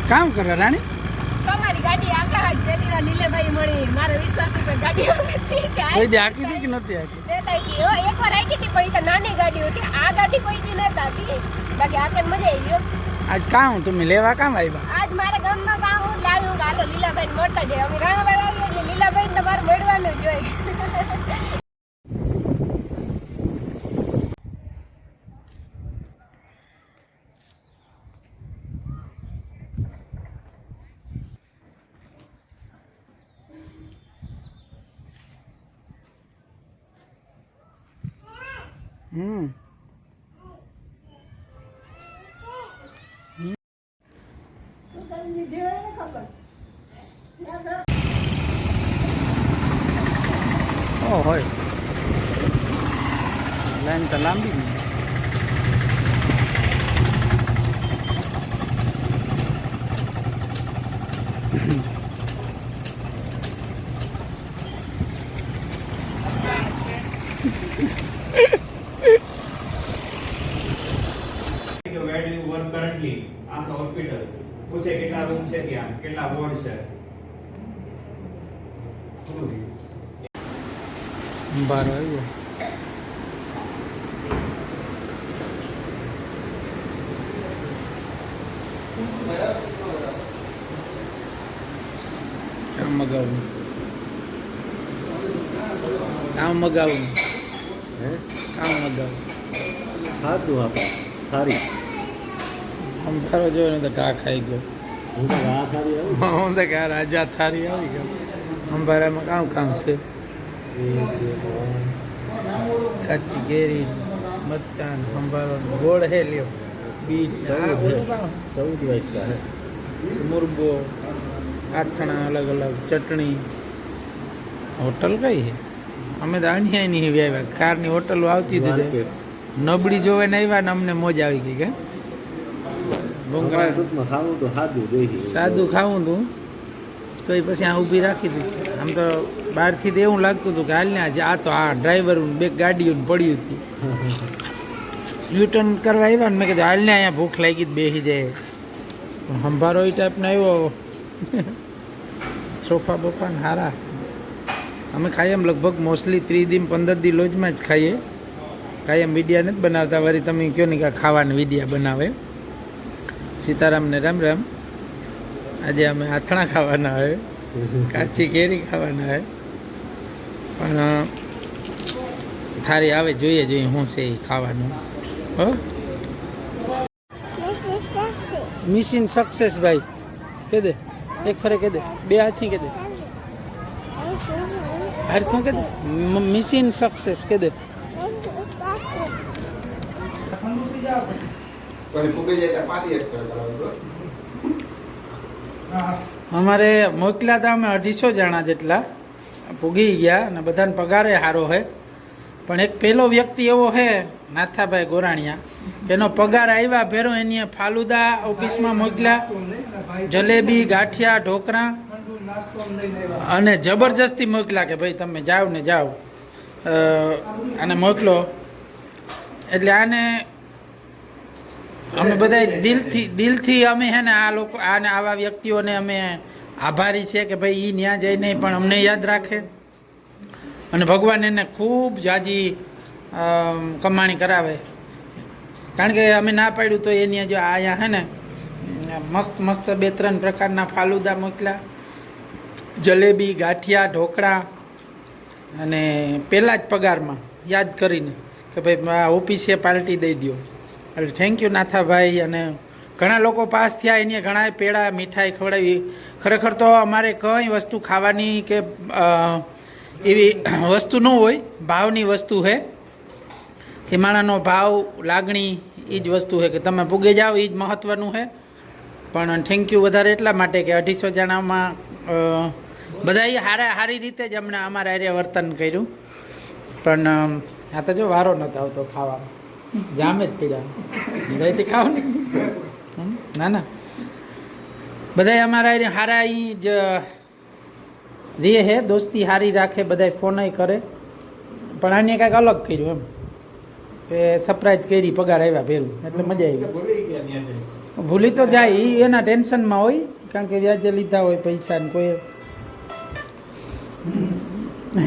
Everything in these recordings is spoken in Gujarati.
કામ કરે રાણી? તમારી ગાડી આખા હાથ પેલી લીલેભાઈ મળી મારો વિશ્વાસ ઉપર ગાડી કોઈ દી હાકી હતી કે નહોતી હાકી? એકવાર હાકી હતી પણ એ તો નાની ગાડી હતી. આ ગાડી કોઈ દી નતા હતી. બાકી આ મજા આવી ગયો. આજ કામ તમે લેવા કામ આવ્યા? આજ મારા ગામમાં કામ હું લાવ્યું કે હાલો લીલાભાઈ મળતા જાય. અમે રાણાભાઈ આવીએ એટલે લીલાભાઈ ને મારે મળવાનું જ હોય. હોય લાઈન તો લાંબી ને. Where do you work currently? As a hospital. પૂછે કેટલા રૂમ છે ત્યાં, કેટલા વોર્ડ છે. બાર આવ્યો. કામ મગાવું કામ મગાવું કામ મગાવું ખાધું આપણે સારી આમ તારો જોયો ને તો ઘા ખાઈ ગયો. હું તો આ સારી આવું હું તો કે આ રાજા થારી આવી ગયો. અંબારામાં કામ કામ છે. કાચી કેરી મરચાં સંભારો ગોળ હે લ્યો બીટ 14 વાગ્યા હે મુરગો આથણા અલગ અલગ ચટણી. હોટલ કઈ છે? અમે તો અહીંયા નહીં આવ્યા. કારની હોટલો આવતી હતી નબળી જોવે ને આવ્યા ને અમને મોજ આવી ગઈ કે ડુંગરા ટૂંકમાં ખાવું તો સાદું જોઈએ. સાદું ખાવું તું તો એ પછી આ ઊભી રાખી દીધી. આમ તો બહારથી તો એવું લાગતું હતું કે હાલ ને આજે આ તો આ ડ્રાઈવર બે ગાડીઓ પડ્યું હતું. યુટર્ન કરવા આવ્યા ને મેં કીધું હાલ ને અહીંયા ભૂખ લાગી બેસી જાય. સંભારો એ ટાઈપનો આવ્યો. સોફા બોફા ને સારા. અમે કાયમ લગભગ મોસ્ટલી 3 દી 15 દી લોજમાં જ ખાઈએ. કાયમ વિડીયા નથી બનાવતા. વળી તમે કહો ને કે ખાવાના વિડીયા બનાવે. સીતારામને રામ રામ. આજે અમે આથણા ખાવાના હોય, કાચી કેરી ખાવાના હોય, પણ થારી આવે જોઈએ શું છે એ ખાવાનું. હો મિશન સક્સેસ ભાઈ કહી દે એક ફરે કહી દે બે હાથથી કહી દે હાથમાં કહી દે મિશન સક્સેસ કહી દે. અમારે મોકલ્યા હતા અમે 250 જણા જેટલા પૂગી ગયા અને બધાને પગારે સારો છે. પણ એક પહેલો વ્યક્તિ એવો છે નાથાભાઈ ગોરાણીયા, એનો પગાર આવ્યા ભેરો એની ફાલુદા ઓફિસમાં મોકલ્યા, જલેબી ગાંઠિયા ઢોકળા અને જબરજસ્તી મોકલ્યા કે ભાઈ તમે જાઓ ને જાઓ અને મોકલો. એટલે આને અમે બધા દિલથી અમે હે ને આ લોકો આને આવા વ્યક્તિઓને અમે આભારી છે કે ભાઈ એ ત્યાં જઈને પણ અમને યાદ રાખે અને ભગવાન એને ખૂબ જાજી કમાણી કરાવે. કારણ કે અમે ના પાડ્યું તો એની જો આયા હે ને મસ્ત મસ્ત 2-3 પ્રકારના ફાલુદા મોકલ્યા, જલેબી ગાંઠિયા ઢોકળા અને પહેલાં જ પગારમાં યાદ કરીને કે ભાઈ આ ઓફિસે પાર્ટી દઈ દો. એટલે થેન્ક યુ નાથાભાઈ. અને ઘણા લોકો પાસ થયા એને ઘણા પેડા મીઠાઈ ખવડાવી. ખરેખર તો અમારે કંઈ વસ્તુ ખાવાની કે એવી વસ્તુ ન હોય, ભાવની વસ્તુ છે કે માણાનો ભાવ લાગણી એ જ વસ્તુ છે કે તમે પૂગે જાઓ એ જ મહત્ત્વનું છે. પણ થેન્ક યુ વધારે એટલા માટે કે 250 જણામાં બધાએ સારી રીતે જ અમને અમારા એરિયા વર્તન કર્યું. પણ આ તો જો વારો નહોતો આવતો ખાવાનો, જામે જ પીડા નિરાયથી ખાવ ને. ના બધાએ અમારા એરિયા સારા એ જ રે હે, દોસ્તી સારી રાખે, બધા ફોન કરે. પણ આને કાંઈક અલગ કર્યું એમ કે સરપ્રાઈઝ કરી, પગાર આવ્યા ભેરું એટલે મજા આવી. ભૂલી તો જાય એ એના ટેન્શનમાં હોય કારણ કે વ્યાજે લીધા હોય પૈસા ને કોઈ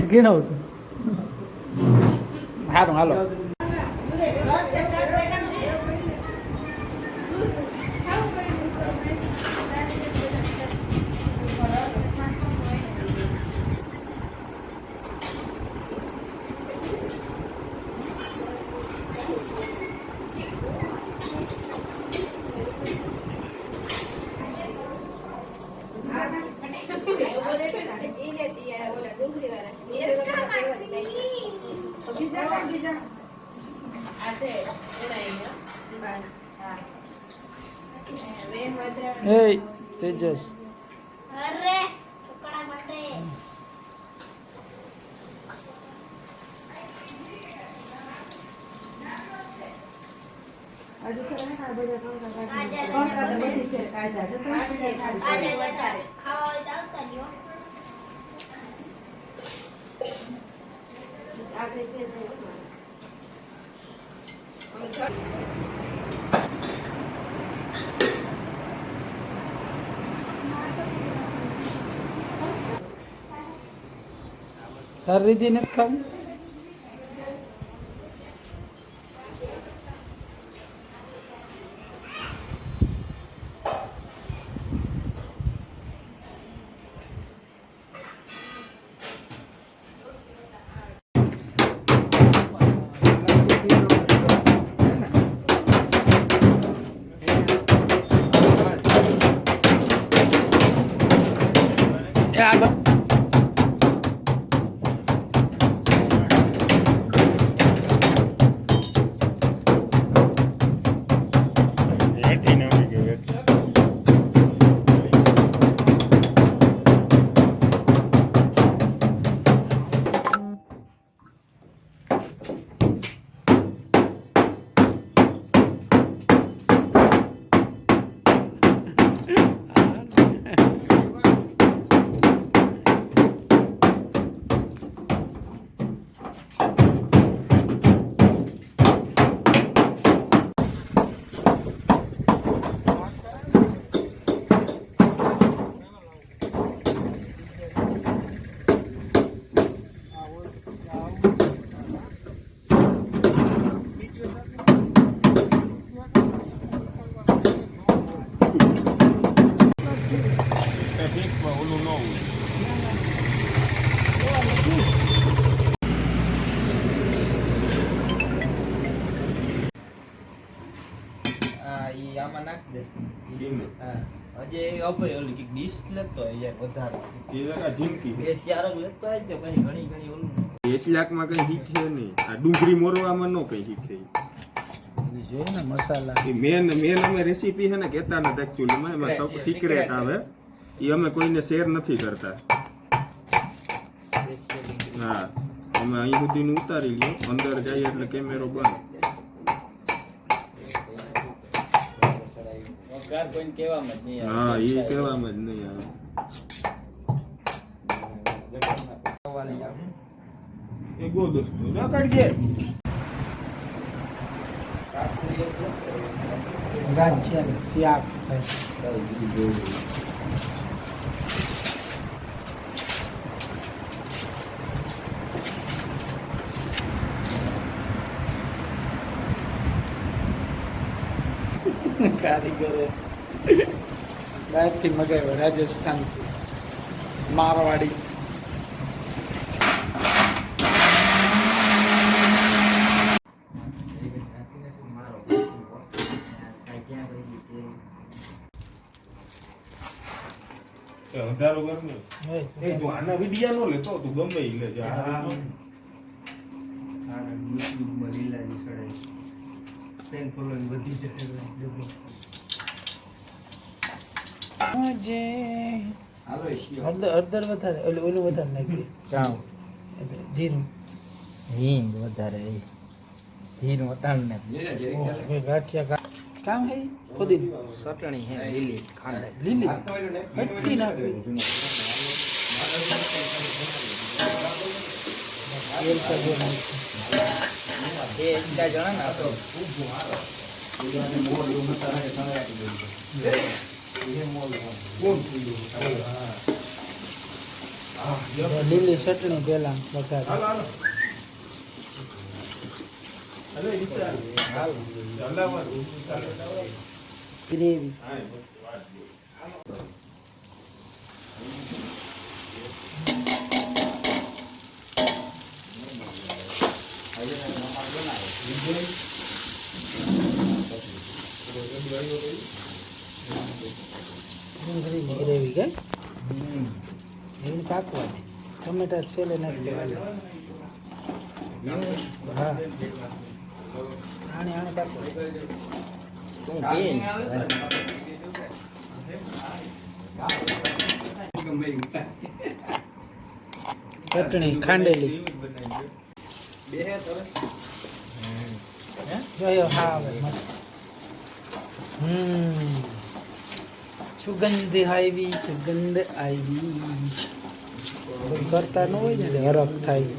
કેવું હતું સારું હાલો એ તેજસ તાર રીધી નથી ખાવું એ આ આમાં નાખ દે હા હજે અપે ઓલી કે ડીશ લેતો યાર વધારે એ લગા જિંદગી બે શિયારો લેતો આય તો પછી ઘણી ઘણી ઓલું 1 લાખમાં કઈ હીઠે નહીં આ ડુંગળી મોરવામાં નો કઈ હીઠે જોઈએ ને મસાલા એ મેન અમે રેસીપી છે ને કહેતા નથી એક્ચ્યુઅલી એમાં સબ સિક્રેટ આવે એ અમે કોઈને શેર નથી કરતા હા અમે અહીં સુધીનું ઉતારી લ્યો અંદર જાય એટલે કેમેરો બંધ વઘાર કોઈને કહેવામાં જ નહીં હા એ કહેવામાં જ નહીં આવે એ ગો દોસ્તો રખડજે ગાંઠિયા શાક કારીગરે બહારથી મગાવ્યો રાજસ્થાનથી મારવાડી વધારો ગરમી એ જો આના વિડિયા નો લેતો તું ગમે ઈ લેજે આ યુટ્યુબમાં લીલાની સડાઈ ફેન ફોલોઈંગ વધી જાય જે હાલો હળદર વધારે ઓલું વધારે નાખી કામ જીરું હિંગ વધારે જીરું વટાણ ને ગાંઠિયા કામ હે ખુદી ચટણી હે લીલી ખાંડ લીલી હટ્ટી નાખી બે જણા ને લીલી ચટણી પેલા વઘાર. ગ્રેવી. ડુંગળીની ગ્રેવી કઈ એવી પાકવા દે. ટમેટા છેલ્લે નાખી દેવા. હા આને પાકવા ચટણી ખાંડેલી જોયો. હા હવે મસ્ત. સુગંધ આવી, સુગંધ આવી. કરતા ન હોય ને હરખ થાય.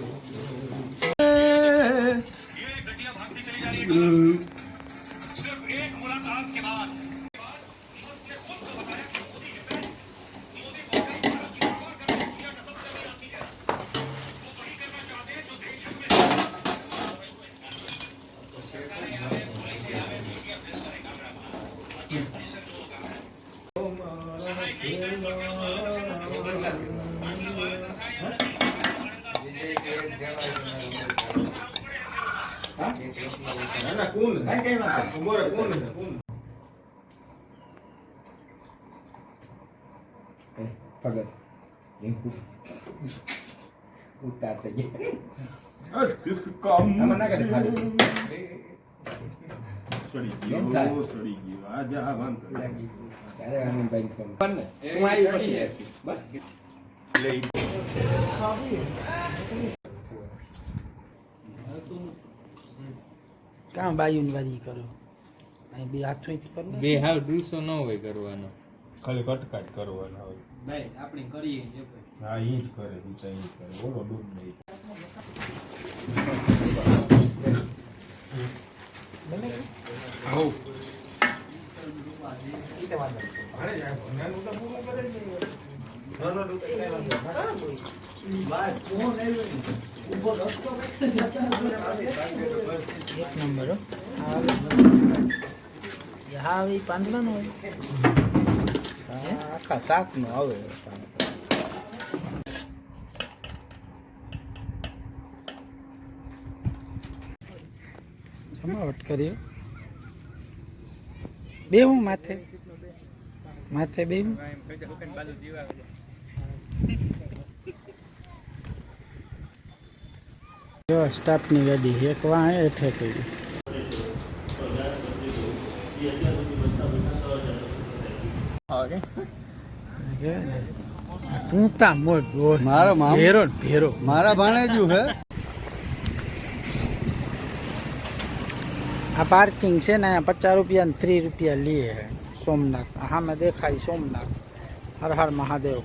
કાં બાયુની વારી કરો અહીં બે હાથ થી કરો. બે હાવ ડૂસો ન હોય કરવાનો, ખાલી કટકા જ કરવાના હોય. ભાઈ આપણે કરીએ છે. હા ઈ જ કરે, બીજા ઈ જ કરે. ઓલો ડૂબ નહીં. એક નંબર. હા એ પાંદડાનો હોય આખા શાકનો આવે. જમાવટ કર્યો. બે હું માથે માથે બે જો સ્ટાફની ગાડી એક વાં હેઠે કરી. તું તા મોટ મારો ભેરો ભેરો મારા ભાણેજુ હે. આ પાર્કિંગ છે ને ₹50 ને ₹3 લે હે સોમનાથ. હા મેં દેખાય સોમનાથ. હર હર મહાદેવ.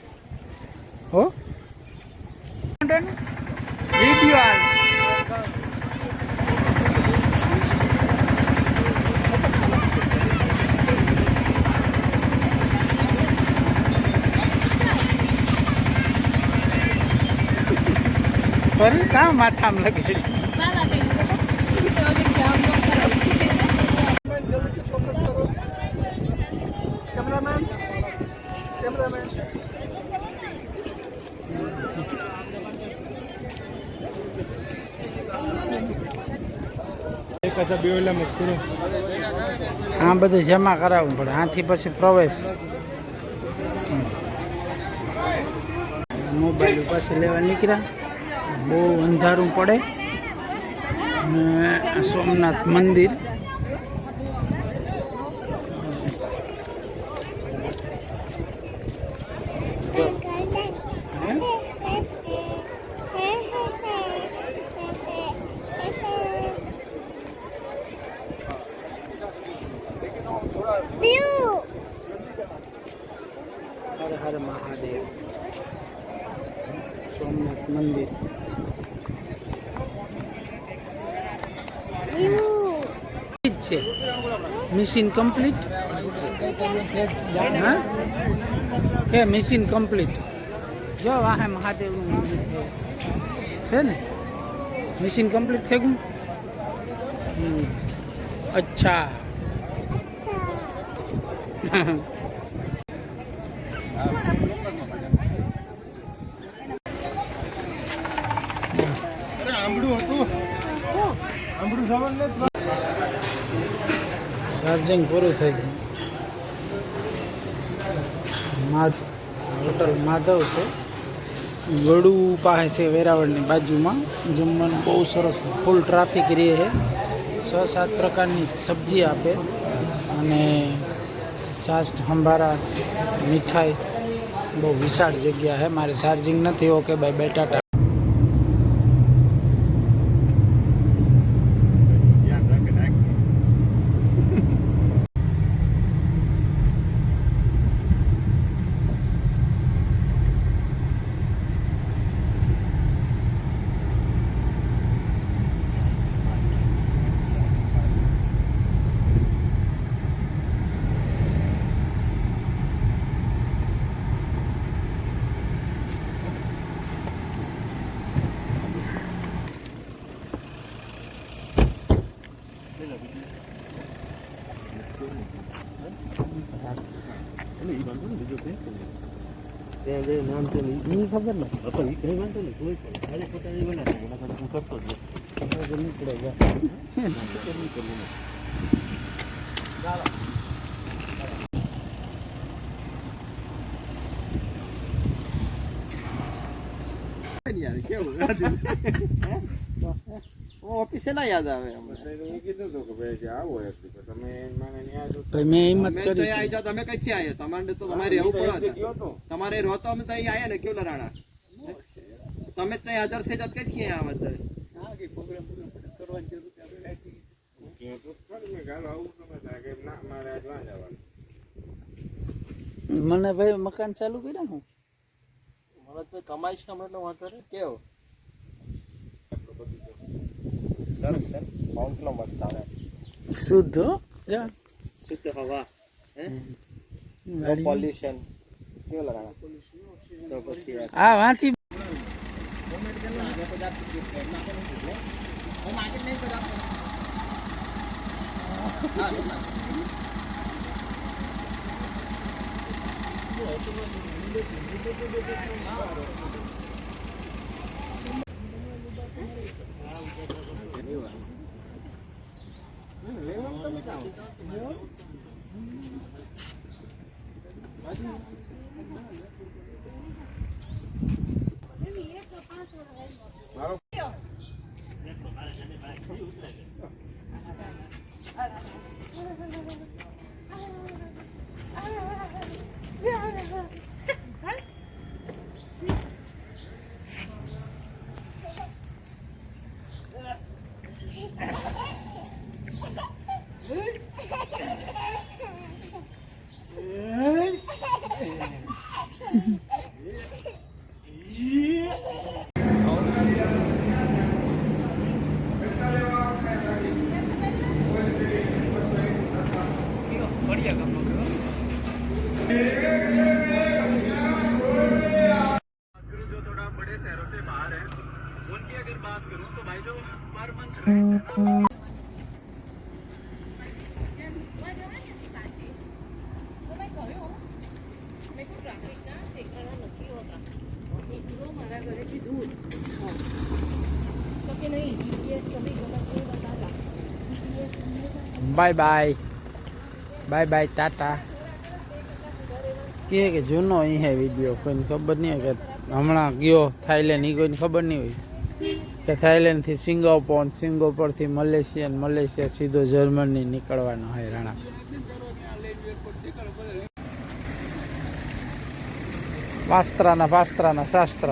હો વિડિયો ફરી કાં માથામાં લગાડી. બાબા કઈ રીતે જામ આ બધું જમા કરાવવું પડે. આથી પછી પ્રવેશ. મોબાઈલ પાછી લેવા નીકળ્યા. બહુ અંધારું પડે ને સોમનાથ મંદિર. હર હર મહાદેવ. સોમનાથ મંદિર. છે મિશન કમ્પ્લીટ હા કે મિશન કમ્પ્લીટ જો વાહે મહાદેવનું મંદિર છે ને મિશન કમ્પ્લીટ થઈ ગયું અચ્છા ચાર્જિંગ પૂરું થઈ ગયું હોટલ માધવ છે ગળુ પાસે છે વેરાવળની બાજુમાં જમવાનું બહુ સરસ ફૂલ ટ્રાફિક રહે છે 6-7 પ્રકારની સબ્જી આપે અને છાશ હંભારા મીઠાઈ બહુ વિશાળ જગ્યા છે મારે ચાર્જિંગ નથી ઓકે બાય બાય ટાટા ત્યાં જે નામ છે ને એ ખબર ને પણ એ કઈ વાંધો નહીં કોઈ પણ ખાલી ખોટા નહીં બનાવે હું કરતો જ નીકળે ઓફિસે ના યાદ આવે મેં કીધું હતું કે ભાઈ કે આવો એક દિવસ તમે મને ન્યા જો ભાઈ મેં હિંમત કરી તમે કઈથી આયા તમારે તો તમારે રહેવું પડે તમારે રહો તો અમે ત્યાં આયા ને કેવું લરાણા તમે ત્યાં હાજર થઈ જાત કઈથી આયા આવે મેં ગાલો આવું તમે કે ના મારે આજ વાં જવાનું મને ભાઈ મકાન ચાલુ કર્યા હું મને કમાઈશ ને એટલે વાંધો ને કેવો સરસ સર માઉન્ટનો મસ્ત આવે શુદ્ધ હો? જા શુદ્ધ હવા પોલ્યુશન કેવું લગાણા તો પછી આ વાંથી जो थोड़ा बड़े शहरों से बाहर है उनकी अगर बात करूं तो भाई जो per month bye bye bye bye Tata કે જૂનો અહીં હે વિડીયો કોઈને ખબર નહીં હોય કે હમણાં ગયો થાઈલેન્ડ એ કોઈને ખબર નહીં હોય કે થાઈલેન્ડથી સિંગાપોરથી મલેશિયા મલેશિયા સીધો જર્મની નીકળવાનો હોય રાણા પાસ્ત્રાના શાસ્ત્ર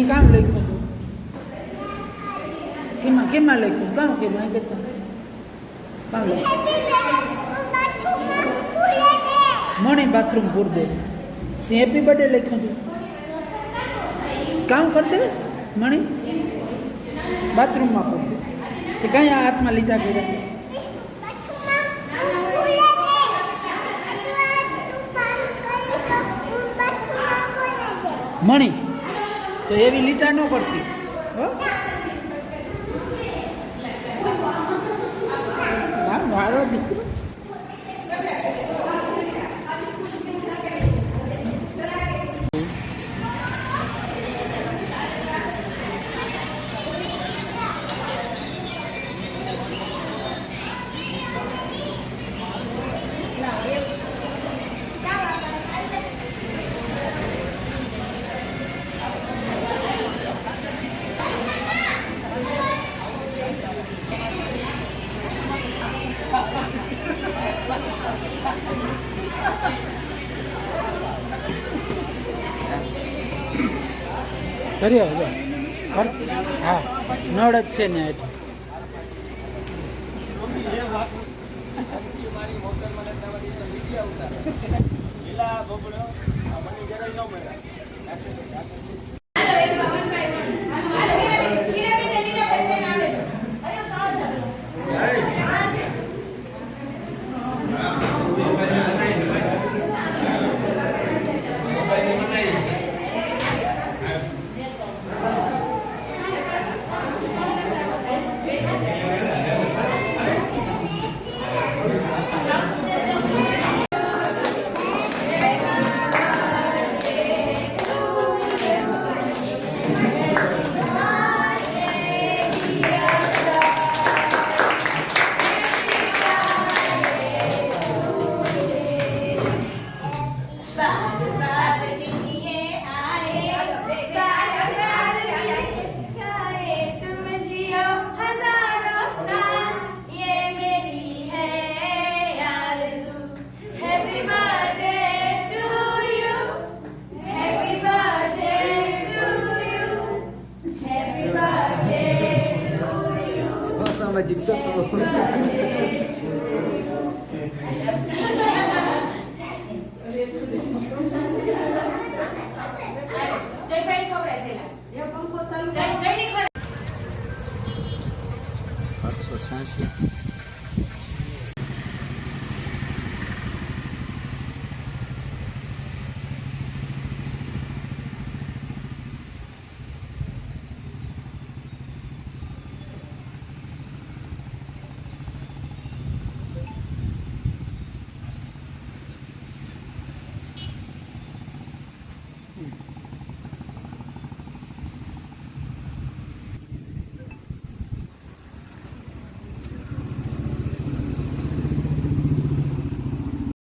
કામ લઈ ગયું કેમાં કેમાં લખ્યું કામ કેમ અહીં કહેતા કામ લખ્યું મણી બાથરૂમ પૂર દે તે હેપી બર્થડે લખ્યું હતું કામ કર દે મણી બાથરૂમમાં પૂર દે તે કાંઈ આ હાથમાં લીટા કર્યા મણી તો એવી લીટા ન કરતી હો ના મારો દીકરો કર્યો હા નળ જ છે ને એટલે સામાજિક તત્વો જય 886